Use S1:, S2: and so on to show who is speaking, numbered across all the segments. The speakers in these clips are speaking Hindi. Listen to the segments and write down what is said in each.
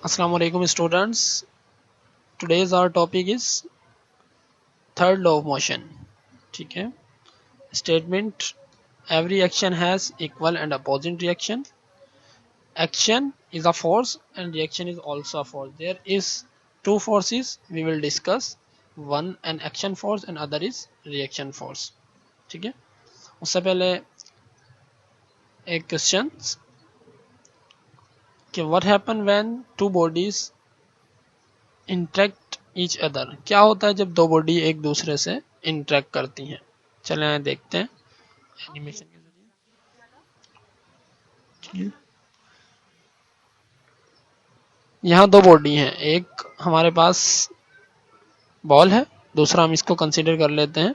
S1: Assalamu alaikum students. Today's our topic is third law of motion. ठीक है. Statement: every action has equal and opposite reaction. Action is a force and reaction is also a force. There is two forces we will discuss. One an action force and other is reaction force. ठीक है. उससे पहले एक क्वेश्चन कि what happen when two bodies interact each other. क्या होता है जब दो बॉडी एक दूसरे से इंटरेक्ट करती हैं. चलें देखते हैं एनिमेशन के जरिए. यहाँ दो बॉडी हैं, एक हमारे पास बॉल है, दूसरा हम इसको कंसीडर कर लेते हैं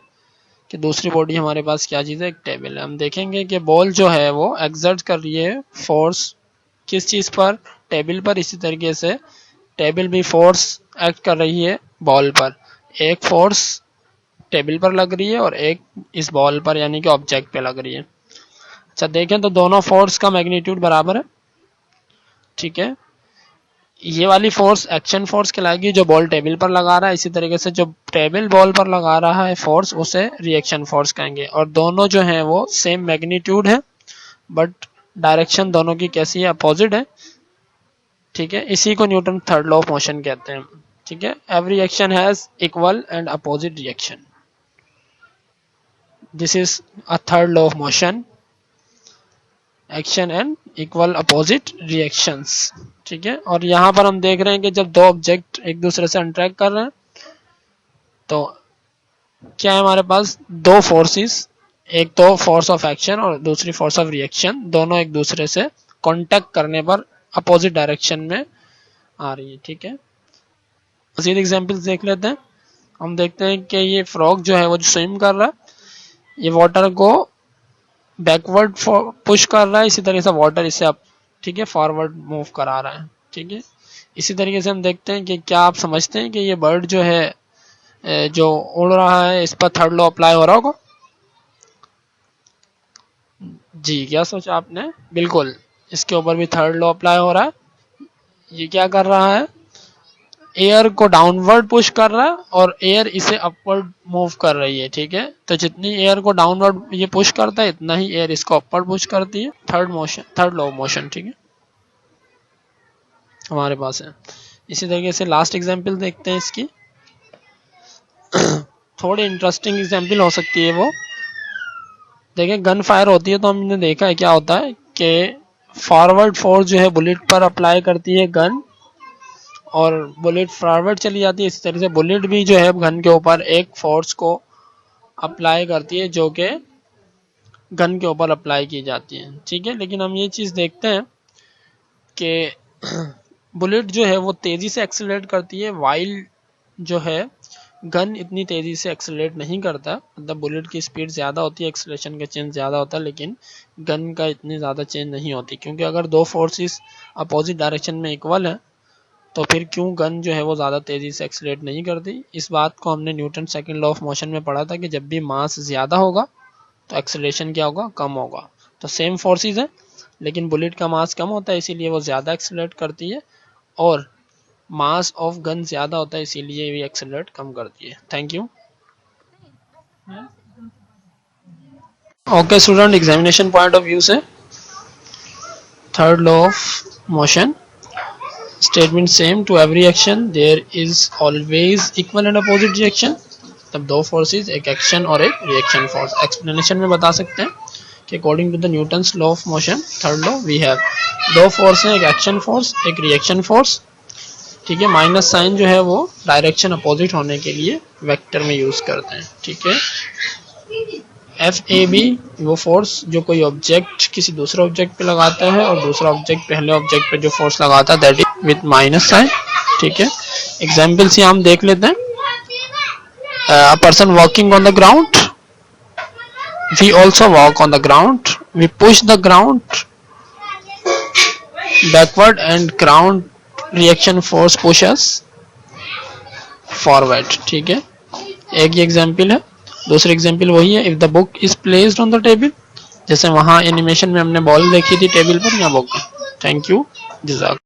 S1: कि दूसरी बॉडी हमारे पास क्या चीज़ है, एक टेबल है. हम देखेंगे कि बॉल जो है वो एक्सर्ट कर रही है फोर्स किस चीज़ पर, टेबल पर. इसी तरीके से टेबल भी फोर्स एक्ट कर रही है बॉल पर. एक फोर्स टेबल पर लग रही है और एक इस बॉल पर यानी कि ऑब्जेक्ट पे लग रही है. अच्छा देखें तो दोनों फोर्स का मैग्नीट्यूड बराबर है. ठीक है, ये वाली फोर्स एक्शन फोर्स कहलाएगी जो बॉल टेबल पर लगा रहा है. इसी तरीके से जो टेबल बॉल पर लगा रहा है फोर्स उसे रिएक्शन फोर्स कहेंगे. और दोनों जो है वो सेम मैग्नीट्यूड है बट डायरेक्शन दोनों की कैसी है, अपोजिट है. ठीक है, इसी को Newton third law of motion कहते हैं. ठीक है, every action has equal and opposite reaction. This is a third law of motion, action and equal opposite reactions. ठीक है, और यहाँ पर हम देख रहे हैं कि जब दो ऑब्जेक्ट एक दूसरे से इंटरेक्ट कर रहे हैं तो क्या है हमारे पास दो फोर्सेस, एक तो फोर्स ऑफ एक्शन और दूसरी फोर्स ऑफ रिएक्शन, दोनों एक दूसरे से कांटेक्ट करने पर अपोजिट डायरेक्शन में आ रही है. ठीक है, मज़ीद एग्जांपल्स देख लेते हैं. हम देखते हैं कि ये फ्रॉग जो है वो जो स्विम कर रहा है ये वाटर को बैकवर्ड पुश कर रहा है, इसी तरीके से वाटर इसे अब ठीक है फॉरवर्ड मूव करा रहा है. ठीक है, इसी तरीके से हम देखते हैं कि क्या आप समझते हैं कि ये बर्ड जो है जो उड़ रहा है इस पर थर्ड लॉ अप्लाई हो रहा होगा. जी, क्या सोचा आपने? बिल्कुल, इसके ऊपर भी थर्ड लॉ अप्लाई हो रहा है. ये क्या कर रहा है, एयर को डाउनवर्ड पुश कर रहा है और एयर इसे अपवर्ड मूव कर रही है. ठीक है, तो जितनी एयर को डाउनवर्ड ये पुश करता है इतना ही एयर इसको अपवर्ड पुश करती है. Third law of motion. ठीक है, हमारे पास है. इसी तरीके से लास्ट एग्जांपल देखते हैं इसकी. थोड़ी इंटरेस्टिंग एग्जांपल हो सकती है वो. देखिए गन फायर होती है तो हमने देखा है क्या होता है कि फॉरवर्ड फोर्स जो है बुलेट पर अप्लाई करती है गन और बुलेट फॉरवर्ड चली जाती है. इसी तरीके से बुलेट भी जो है गन के ऊपर एक फोर्स को अप्लाई करती है जो कि गन के ऊपर अप्लाई की जाती है. ठीक है, लेकिन हम ये चीज़ देखते हैं कि बुलेट जो है वो तेज़ी से एक्सेलरेट करती है वाइल जो है गन इतनी तेज़ी से एक्सेलरेट नहीं करता. मतलब बुलेट की स्पीड ज़्यादा होती है, एक्सेलरेशन का चेंज ज़्यादा होता है, लेकिन गन का इतनी ज़्यादा चेंज नहीं होती. क्योंकि अगर दो फोर्सेस अपोजिट डायरेक्शन में इक्वल है तो फिर क्यों गन जो है वो ज़्यादा तेज़ी से एक्सेलरेट नहीं करती. इस बात को हमने Newton second law of motion में पढ़ा था कि जब भी मास ज़्यादा होगा तो एक्सेलरेशन क्या होगा, कम होगा. तो सेम फोर्सेस हैं लेकिन बुलेट का मास कम होता है इसीलिए वो ज़्यादा एक्सेलरेट करती है और मास ऑफ गन ज़्यादा होता है इसीलिए भी एक्सेलरेट कम करती है. Thank you. Okay student, examination point of view से third law of motion statement same. To every action there is always equal and opposite reaction. तब दो फोर्सेस, एक एक्शन और एक रिएक्शन फोर्स. एक्सप्लेनेशन में बता सकते हैं कि according to the Newton's law of motion third law we have दो फोर्स हैं, एक एक्शन फोर्स एक रिएक्शन फोर्स. ठीक है, माइनस साइन जो है वो डायरेक्शन अपोजिट होने के लिए वेक्टर में यूज करते हैं. ठीक है, FAB वो फोर्स जो कोई ऑब्जेक्ट किसी दूसरे ऑब्जेक्ट पे लगाता है और दूसरा ऑब्जेक्ट पहले ऑब्जेक्ट पे जो फोर्स लगाता है that is with minus sign. ठीक है, एग्जांपल्स यहाँ हम देख लेते हैं. A person walking on the ground, we also walk on the ground, we push the ground backward and ground reaction force push us forward. ठीक है, एक ये एग्जांपल है. दूसरी एग्जांपल वही है, if the book is placed on the table, जैसे वहां एनिमेशन में हमने बॉल देखी थी टेबल पर या बुक. Thank you. जज़ाक.